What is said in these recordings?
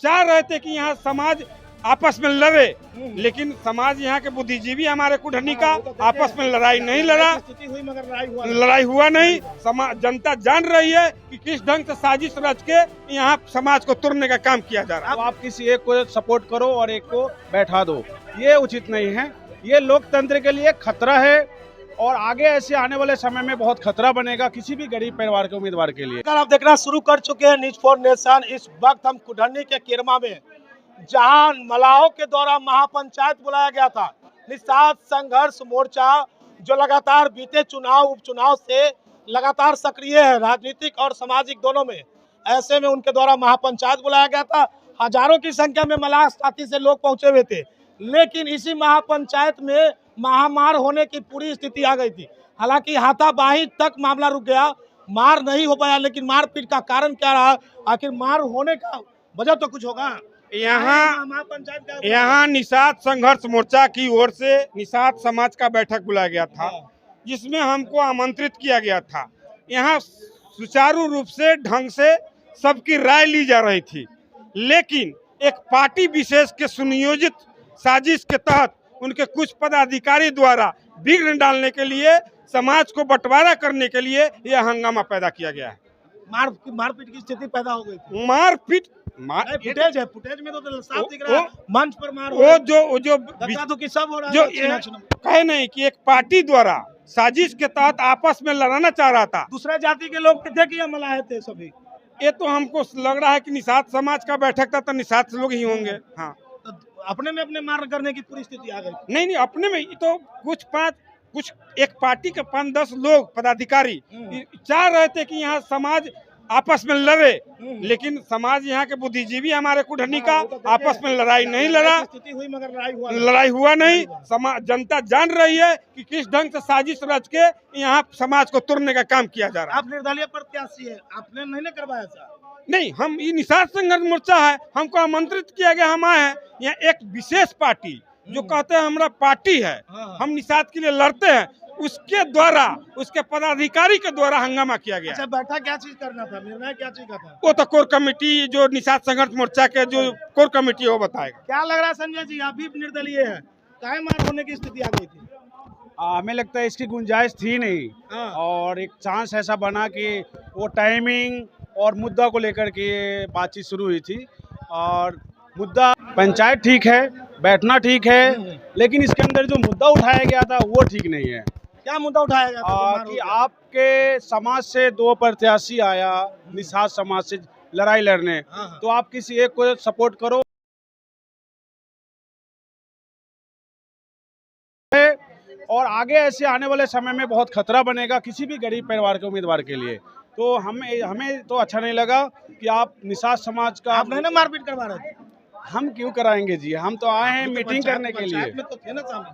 चाह रहे थे कि यहाँ समाज आपस में लड़े, लेकिन समाज यहाँ के बुद्धिजीवी हमारे कुढ़नी का आपस में लड़ाई नहीं लड़ा, स्थिति हुई मगर लड़ाई हुआ नहीं। जनता जान रही है कि किस ढंग से साजिश रच के यहाँ समाज को तोड़ने का काम किया जा रहा है। अब आप किसी एक को सपोर्ट करो और एक को बैठा दो, ये उचित नहीं है। ये लोकतंत्र के लिए खतरा है और आगे ऐसे आने वाले समय में बहुत खतरा बनेगा किसी भी गरीब परिवार के उम्मीदवार के लिए। अगर आप देखना शुरू कर चुके हैं न्यूज फॉर नेशन, इस वक्त हम कुढ़नी के केरमा में, जहां मलाहों के द्वारा महापंचायत बुलाया गया था। निषाद संघर्ष मोर्चा जो लगातार बीते चुनाव उपचुनाव से लगातार सक्रिय है, राजनीतिक और सामाजिक दोनों में, ऐसे में उनके द्वारा महापंचायत बुलाया गया था। हजारों की संख्या में मलाह साथी से लोग पहुंचे हुए थे, लेकिन इसी महापंचायत में महामार होने की पूरी स्थिति आ गई थी। हालांकि हाथापाई तक मामला रुक गया, मार नहीं हो पाया, लेकिन मारपीट का कारण क्या रहा, आखिर मार होने का वजह तो कुछ होगा। यहाँ निषाद संघर्ष मोर्चा की ओर से निषाद समाज का बैठक बुलाया गया था, जिसमें हमको आमंत्रित किया गया था। यहाँ सुचारू रूप से ढंग से सबकी राय ली जा रही थी, लेकिन एक पार्टी विशेष के सुनियोजित साजिश के तहत उनके कुछ पदाधिकारी द्वारा विघ्न डालने के लिए, समाज को बंटवारा करने के लिए यह हंगामा पैदा किया गया है। मारपीट की स्थिति पैदा हो गई थी। मारपीट फुटेज में तो साफ दिख रहा है, मंच पर मार वो जो सब हो रहा है, जो कहे नहीं कि एक पार्टी द्वारा साजिश के तहत आपस में लड़ाना चाह रहा था। दूसरे जाति के लोग थे कि मलाह थे सभी? ये तो हमको लग रहा है कि निषाद समाज का बैठक था, तो निषाद लोग ही होंगे। हाँ, तो अपने में अपने मार करने की पूरी स्थिति आ गई। नहीं, अपने में तो कुछ एक पार्टी के 5-10 लोग पदाधिकारी चाह रहे थे कि यहाँ समाज आपस में लड़े, लेकिन समाज यहाँ के बुद्धिजीवी हमारे कुढ़नी का आपस में लड़ाई नहीं लड़ा, स्थिति हुई मगर लड़ाई हुआ नहीं। जनता जान रही है कि किस ढंग से साजिश रच के यहाँ समाज को तोड़ने का काम किया जा रहा है। आप निर्दलीय प्रत्याशी है, आपने नहीं करवाया था? नहीं, हम ये निषाद संघर्ष मोर्चा है, हमको आमंत्रित किया गया, हम आए हैं। यहाँ एक विशेष पार्टी जो कहते हैं हमारा पार्टी है, हम निषाद के लिए लड़ते हैं, उसके द्वारा, उसके पदाधिकारी के द्वारा हंगामा किया गया। अच्छा, बैठा क्या चीज करना था, निर्णय क्या चीज का था? वो तो कोर कमेटी, जो निषाद संघर्ष मोर्चा के जो कोर कमेटी है वो बताएगा। क्या लग रहा है संजय जी, आप भी निर्दलीय है, काहे मार होने की स्थिति आ गई थी? हमें लगता है इसकी गुंजाइश थी नहीं, और एक चांस ऐसा बना कि वो टाइमिंग और मुद्दा को लेकर के बातचीत शुरू हुई थी। और मुद्दा पंचायत ठीक है, बैठना ठीक है, लेकिन इसके अंदर जो मुद्दा उठाया गया था वो ठीक नहीं है। क्या मुद्दा उठाया गया था? कि आपके समाज से 2 प्रत्याशी आया, निषाद समाज से लड़ाई लड़ने, तो आप किसी एक को सपोर्ट करो और आगे ऐसे आने वाले समय में बहुत खतरा बनेगा किसी भी गरीब परिवार के उम्मीदवार के लिए। तो हमें तो अच्छा नहीं लगा कि आप निषाद समाज का, आप नहीं ना मारपीट करवा रहे थे? हम क्यों कराएंगे जी, हम तो आए हैं मीटिंग करने के लिए। में तो थे ना सामने,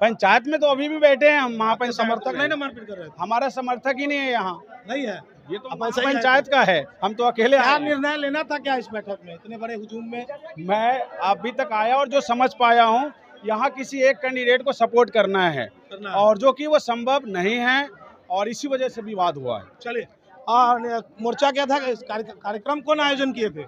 पंचायत में तो अभी भी बैठे हैं हम, वहाँ पर समर्थक नहीं ना मारपीट कर रहे थे? हमारा समर्थक ही नहीं है यहाँ, नहीं है, ये तो पंचायत का है, हम तो अकेले। क्या निर्णय लेना था क्या इस बैठक में, इतने बड़े हुजूम में? मैं अभी तक आया और जो समझ पाया हूँ, यहाँ किसी एक कैंडिडेट को सपोर्ट करना है, और जो कि वो संभव नहीं है, और इसी वजह से विवाद हुआ है। चलिए, मोर्चा क्या था, कार्यक्रम कौन आयोजन किए थे?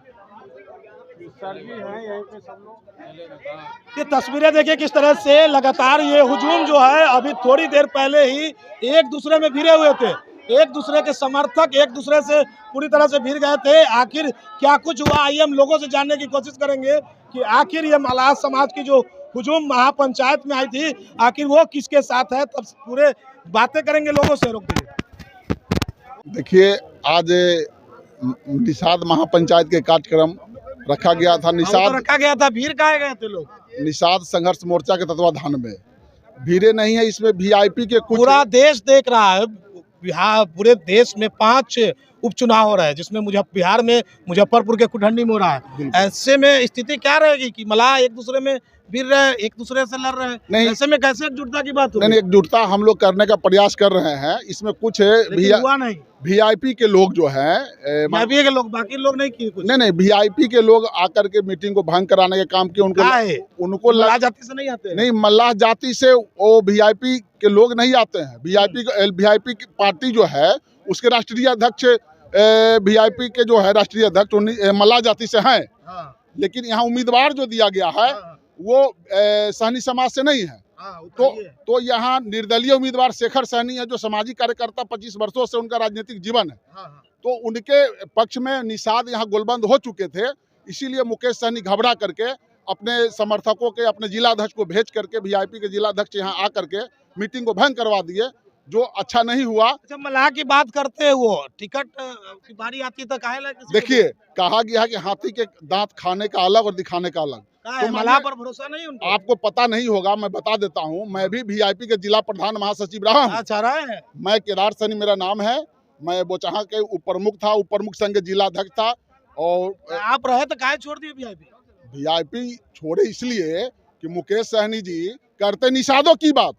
सर जी हैं यहीं पे सब लोग। ये तस्वीरें देखिए किस तरह से लगातार ये हुजूम जो है, अभी थोड़ी देर पहले ही एक दूसरे में भिड़े हुए थे, एक दूसरे के समर्थक एक दूसरे से पूरी तरह से भिड़ गए थे। आखिर क्या कुछ हुआ, आइए हम लोगों से जानने की कोशिश करेंगे कि आखिर ये मलाह समाज की जो हुजूम महापंचायत में आई थी, आखिर वो किसके साथ है, तब पूरे बातें करेंगे लोगों से। रोक दीजिए। देखिए, आज निषाद महापंचायत के कार्यक्रम रखा गया था। भीड़ कहाँ गए थे लोग? निषाद संघर्ष मोर्चा के तत्वाधान में भीड़े नहीं है, इसमें वीआईपी के कुछ, पूरा देश देख रहा है, बिहार पूरे देश में 5 उपचुनाव हो रहा है, जिसमें बिहार में मुजफ्फरपुर के कुढ़नी में हो रहा है। ऐसे में स्थिति क्या रहेगी कि मलाह एक दूसरे में भिड़ रहे, एक दूसरे से लड़ रहे हैं? नहीं, ऐसे में कैसे एकजुटता की बात होगी? नहीं, एकजुटता हम लोग करने का प्रयास कर रहे हैं। इसमें कुछ हुआ नहीं। वीआईपी के लोग जो है, वीआईपी के लोग, बाकी लोग नहीं किए कुछ? नहीं, वीआईपी के लोग आकर के मीटिंग को भंग कराने के काम किए। उनको मल्लाह जाति से नहीं आते? नहीं, मल्लाह जाति से वो वीआईपी के लोग नहीं आते हैं। वीआईपी की पार्टी जो है, उसके राष्ट्रीय अध्यक्ष वीआईपी के जो है राष्ट्रीय अध्यक्ष मल्लाह जाति से हैं। लेकिन यहाँ उम्मीदवार जो दिया गया है वो सहनी समाज से नहीं है। तो यहाँ निर्दलीय उम्मीदवार शेखर सहनी है, जो सामाजिक कार्यकर्ता 25 वर्षों से उनका राजनीतिक जीवन है। तो उनके पक्ष में निषाद यहाँ गोलबंद हो चुके थे, इसीलिए मुकेश सहनी घबरा करके अपने समर्थकों के, अपने जिला अध्यक्ष को भेज करके वीआईपी के जिला अध्यक्ष यहाँ आ करके मीटिंग को भंग करवा दिए, जो अच्छा नहीं हुआ। अच्छा, मलाह की बात करते हैं, वो टिकट की बारी आती तो काहे लगे? देखिए, कहा गया है कि हाथी के दांत खाने का अलग और दिखाने का अलग। तो मलाह पर भरोसा नहीं उनको? आपको पता नहीं होगा, मैं बता देता हूँ, मैं भी वीआईपी के जिला प्रधान महासचिव रहा हूँ। अच्छा रहा है। मैं केदार सहनी मेरा नाम है, मैं बोचहा के उप प्रमुख था, उप प्रमुख संघ के जिला अध्यक्ष था। और आप रहे तो काहे छोड़ दिए वीआईपी? वीआईपी छोड़े इसलिए कि मुकेश सहनी जी करते निषादों की बात,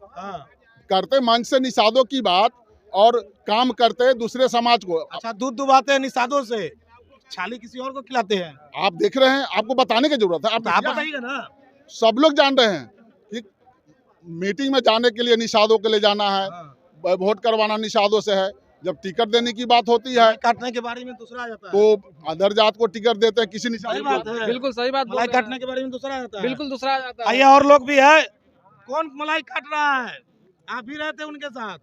करते मंच से निषादों की बात और काम करते दूसरे समाज को। अच्छा, दूध दुबाते हैं निषादों से, छाली किसी और को खिलाते हैं। आप देख रहे हैं, आपको बताने की जरूरत है। आप बताइएगा ना। सब लोग जान रहे हैं कि मीटिंग में जाने के लिए निषादों के लिए जाना है, वोट करवाना निषादों से है। जब टिकट देने की बात होती है, काटने के बारे में दूसरा आ जाता है, तो अदर जात को टिकट देते हैं किसी निषाद को। बिल्कुल सही बात। मलाई काटने के बारे में दूसरा आ जाता है। बिल्कुल दूसरा आ जाता है। आइए, और लोग भी है। कौन मलाई काट रहा है? आप भी रहते उनके साथ?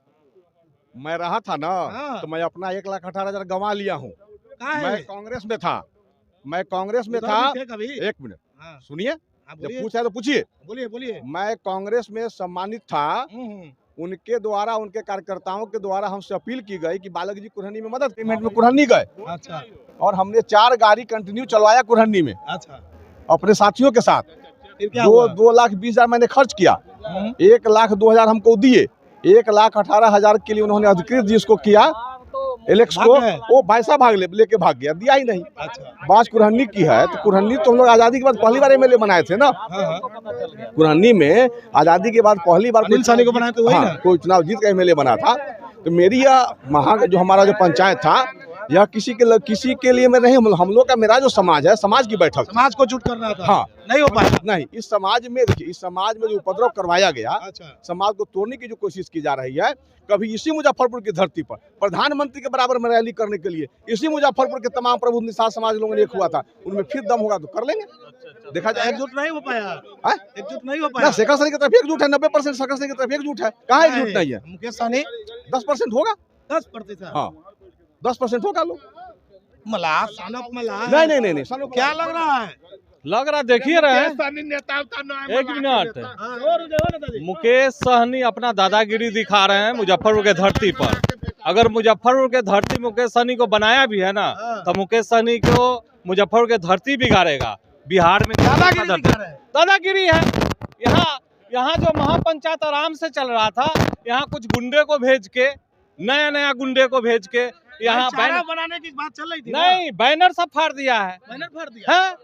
मैं रहा था ना, हाँ। तो मैं अपना 1,18,000 गंवा लिया हूँ। कहाँ मैं है? कांग्रेस में था, मैं कांग्रेस में उधर था। भी थे कभी? एक मिनट हाँ। सुनिए, हाँ, जब बोलिए पूछा तो पूछिए। बोलिए बोलिए। मैं कांग्रेस में सम्मानित था, उनके द्वारा, उनके कार्यकर्ताओं के द्वारा हमसे अपील की गई कि बालक जी कुरहनी में मदद, पेमेंट में कुरहनी गए। अच्छा। और हमने 4 गाड़ी कंटिन्यू चलवाया कुरहनी में अच्छा, अपने साथियों के साथ। फिर क्या हुआ? 2,20,000 मैंने खर्च किया, 1,02,000 हमको दिए, 1,18,000 के लिए उन्होंने अधिकृत जिसको किया एलेक्स को, वो पैसा लेके भाग गया, दिया ही नहीं। अच्छा। बात कुरहनी की है, तो कुरहनी तो हम लोग आजादी के बाद पहली बार एमएलए बनाए थे ना। कुरहनी में आजादी के बाद पहली बार अनिल सानी को बनाए थे, वही ना? कोई चुनाव जीत के एमएलए बना था। तो मेरी यह जो हमारा जो पंचायत था, यह किसी के लिए मैं नहीं, हम लोग का, मेरा जो समाज है, समाज की बैठक, समाज को जुट करना था। हाँ, नहीं हो पाया। नहीं, इस समाज में देखिए, इस समाज में जो उपद्रव करवाया गया, अच्छा। समाज को तोड़ने की जो कोशिश की जा रही है, कभी इसी मुजफ्फरपुर की धरती पर प्रधानमंत्री के बराबर में रैली करने के लिए इसी मुजफ्फरपुर के तमाम प्रबुद्ध निषाद समाज लोगों ने एक हुआ था, उनमें फिर दम होगा तो कर लेंगे। देखा जाए, एकजुट नहीं हो पाया। एकजुट नहीं हो ना पाया। शेखर सहनी की तरफ एकजुट है, 90% शेखर सहनी की तरफ एकजुट है। कहाँ एकजुट नहीं है? मुकेश सहनी 10% होगा, 10%। हाँ 10% होगा। लोग मलाह, सानप मलाह। नहीं, सानू क्या लग रहा है? लग रहा, देखिए रहे हैं। एक मिनट, मुकेश सहनी अपना दादागिरी दिखा रहे हैं मुजफ्फरपुर के धरती पर। अगर मुजफ्फरपुर के धरती मुकेश सहनी को बनाया भी है ना, तो मुकेश सहनी को मुजफ्फरपुर के धरती बिगाड़ेगा। बिहार में दादागिरी है। यहाँ जो महापंचायत आराम से चल रहा था, यहाँ कुछ गुंडे को भेज के, नया गुंडे को भेज के यहाँ बैनर बनाने की बात चल रही थी। नहीं, बैनर सब फाड़ दिया है। बैनर फाड़ दिया है?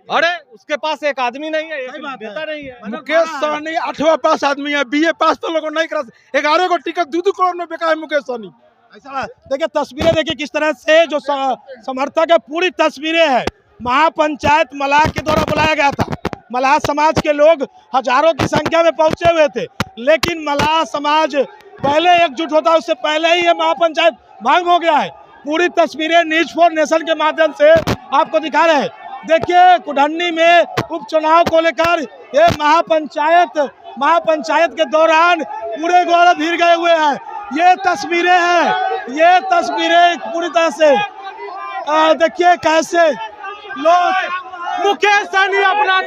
अरे उसके पास एक आदमी नहीं है, एक नेता नहीं है। मुकेश सहनी 8वां पास आदमी है, बीए पास तो लोगों नहीं करा। 11 को टिकट 2 करोड़ में बिका है मुकेश सहनी। ऐसा देखिए, तस्वीरें देखिए किस तरह से जो समर्थक है, पूरी तस्वीरें हैं। महापंचायत मलाह के द्वारा बुलाया गया था। मलाह समाज के लोग हजारों की संख्या में पहुंचे हुए थे, लेकिन मलाह समाज पहले एकजुट होता, उससे पहले ही ये महापंचायत भंग हो गया है। पूरी तस्वीरें न्यूज़ फॉर नेशन के माध्यम से आपको दिखा रहे हैं। देखिए, कुढ़नी में उपचुनाव को लेकर ये महापंचायत के दौरान पूरे गौरव भीड़ गए हुए हैं। ये तस्वीरें हैं, ये तस्वीरें पूरी तरह से देखिए कैसे लोग। मुकेश सहनी अपना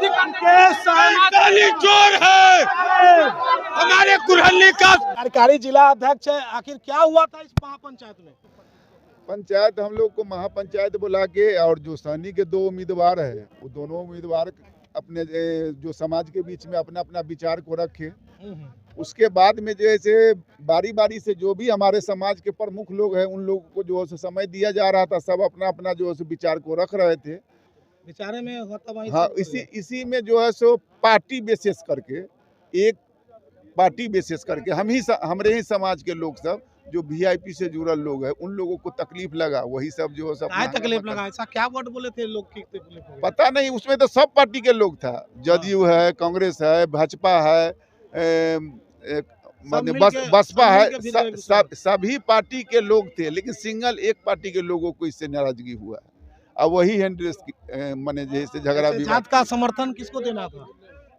चोर है, हमारे कुढ़नी का कार्यकारी जिला अध्यक्ष है। आखिर क्या हुआ था इस महापंचायत में? पंचायत हम लोग को महापंचायत बुला के, और जो सहनी के 2 उम्मीदवार है, वो दोनों उम्मीदवार अपने जो समाज के बीच में अपना अपना विचार को रखे। उसके बाद में जैसे बारी बारी से जो भी हमारे समाज के प्रमुख लोग हैं, उन लोगों को जो है समय दिया जा रहा था। सब अपना अपना जो है विचार को रख रहे थे। विचारे में होता भाई। हाँ, इसी में जो है सो पार्टी बेसिस करके, एक पार्टी बेसिस करके हमारे ही समाज के लोग सब जो वीआईपी से जुड़ल लोग हैं, उन लोगों को तकलीफ लगा, वही सब जो है सब तकलीफ लगा। ऐसा क्या वर्ड बोले थे लोग की तकलीफ? पता नहीं, उसमें तो सब पार्टी के लोग था। जदयू है, कांग्रेस है, भाजपा है, बसपा है, सभी पार्टी के लोग थे, लेकिन सिंगल एक पार्टी के लोगों को इससे नाराजगी हुआ है। अब वही है माने जैसे झगड़ा विवाद। जात का समर्थन किसको देना था?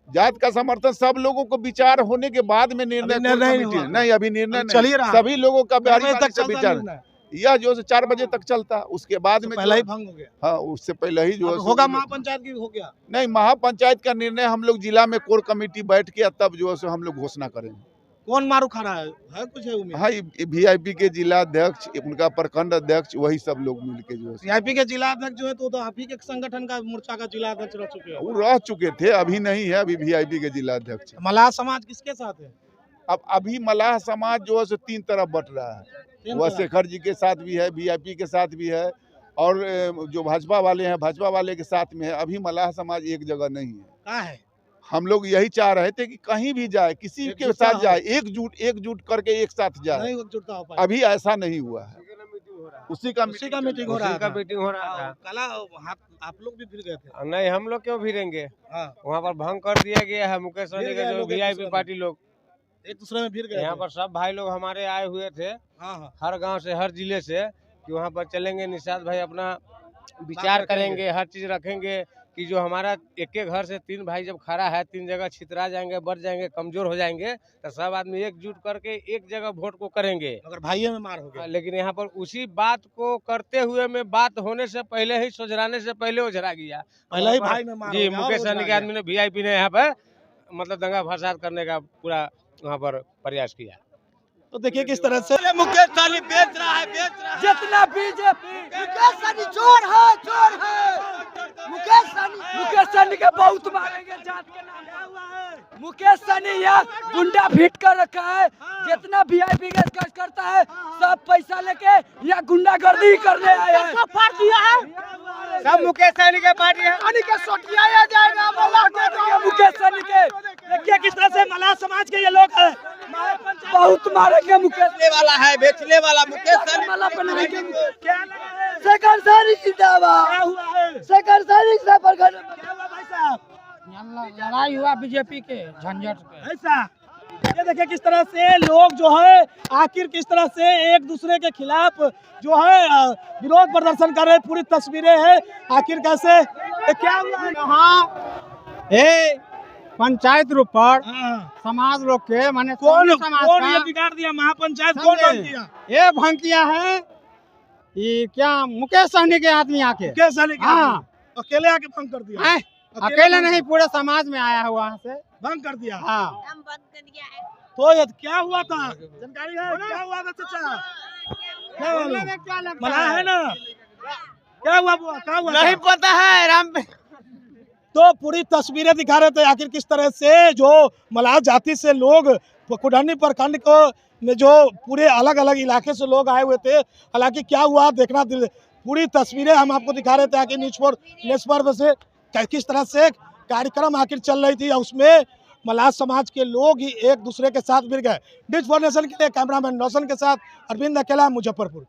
जात का समर्थन सब लोगों को विचार होने के बाद में निर्णय नहीं, अभी निर्णय चल ही रहा है। सभी लोगों का कितने बजे बारी-बारी तक से चलता विचार, निर्णय? यह जो 4 बजे तक चलता, उसके बाद में पहले ही भंग हो गया। हाँ, उससे पहले ही जो अब होगा महापंचायत की हो गया। नहीं, महापंचायत का निर्णय हम लोग जिला में कोर कमेटी बैठ के तब जो है हम लोग घोषणा करेंगे। कौन मारू खा रहा है कुछ है उम्मीद? हाँ, VIP के जिला अध्यक्ष, उनका प्रखंड अध्यक्ष, वही सब लोग मिलके जो है VIP के जिला अध्यक्ष जो है तो आप ही के संगठन का मोर्चा का जिला अध्यक्ष रह चुके हैं। वो रह चुके थे, अभी नहीं है, अभी VIP के जिला अध्यक्ष है। मलाह समाज किसके साथ है? अब अभी मलाह समाज जो है 3 तरफ बट रहा है। वह शेखर जी के साथ भी है, VIP के साथ भी है, और जो भाजपा वाले हैं भाजपा वाले के साथ में है। अभी मलाह समाज एक जगह नहीं है। कहाँ है? हम लोग यही चाह रहे थे कि कहीं भी जाए, किसी के साथ जाए, एकजुट करके एक साथ जाए। नहीं एकजुटता हो पाया। अभी ऐसा नहीं हुआ है। उसी का मीटिंग हो रहा था। था। कला आप लोग भी फिर गए थे? नहीं, हम लोग क्यों भिड़ेंगे? वहाँ पर भंग कर दिया गया है। मुकेश सहनी के जो VIP पार्टी लोग एक दूसरे में फिर गए। यहाँ पर सब भाई लोग हमारे आए हुए थे, हर गांव से, हर जिले से, कि वहाँ पर चलेंगे, निषाद भाई अपना विचार करेंगे, हर चीज रखेंगे कि जो हमारा एक एक घर से 3 भाई जब खड़ा है, 3 जगह छितरा जाएंगे, बढ़ जाएंगे, कमजोर हो जाएंगे, तो सब आदमी एकजुट करके एक जगह वोट को करेंगे। अगर भाइयों में मार हो गया। लेकिन यहाँ पर उसी बात को करते हुए में, बात होने से पहले ही, सुझराने से पहले उजरा गया। पहले ही भाई में मार जी, मुकेश सहनी के आदमी ने, VIP ने यहाँ पर मतलब दंगा फसाद करने का पूरा वहाँ पर प्रयास किया। तो देखिए किस तरह से मुकेश सहनी बेच रहा है। जितना बीजेपी, मुकेश सहनी चोर है। मुकेश सहनी के बहुत मारेंगे जात के नाम। मुकेश सहनी यहाँ गुंडा फिट कर रखा है। जितना VIP के खर्च करता है, सब पैसा लेके यहाँ गुंडागर्दी करने आया है। सब पार्टी है, सब मुकेश सहनी के पार्टी है। सहनी के सोटिया जाएगा मुकेश सहनी के। देखिए किस तरह से मलाह समाज के ये लोग हैं। बहुत मारेंगे मुकेश वाला है, बेचने वाला मुकेश सहनी वाला बनाएंगे। क्या लगा है? शेखर सहनी जिंदाबाद। क्या हुआ है? शेखर सहनी से प्रखंड क्या हुआ भाई साहब? लड़ाई हुआ बीजेपी के झंझट के। ऐसा ये देखिए किस तरह से लोग जो है आखिर किस तरह से एक दूसरे के खिलाफ जो है विरोध प्रदर्शन कर रहे। पूरी तस्वीरें हैं आखिर कैसे क्या हुआ यहाँ पंचायत रूप पर समाज लोग के माने कौन ये बिगाड़ दिया? महापंचायत कौन बन दिया? ये भंग किया है ये क्या मुकेश सहनी के आदमी आके। मुकेश सहनी के अकेले आके भंग कर दिया? अकेले नहीं, पूरे समाज में आया हुआ से भंग कर दिया। हाँ, तो ये क्या हुआ था? जानकारी है क्या हुआ था चाचा? क्या हुआ? मना है ना? क्या हुआ? क्या हुआ? नहीं पता है राम। तो पूरी तस्वीरें दिखा रहे थे आखिर किस तरह से जो मलाह जाति से लोग कुढ़नी प्रखंड को में जो पूरे अलग अलग इलाके से लोग आए हुए थे। हालांकि क्या हुआ देखना, पूरी तस्वीरें हम आपको दिखा रहे थे आखिर न्यूज़ पर से किस तरह से कार्यक्रम आखिर चल रही थी। उसमें मलाह समाज के लोग ही एक दूसरे के साथ मिल गए। डिच4 नेशन के लिए कैमरामैन रोशन के साथ अरविंद अकेला, मुजफ्फरपुर।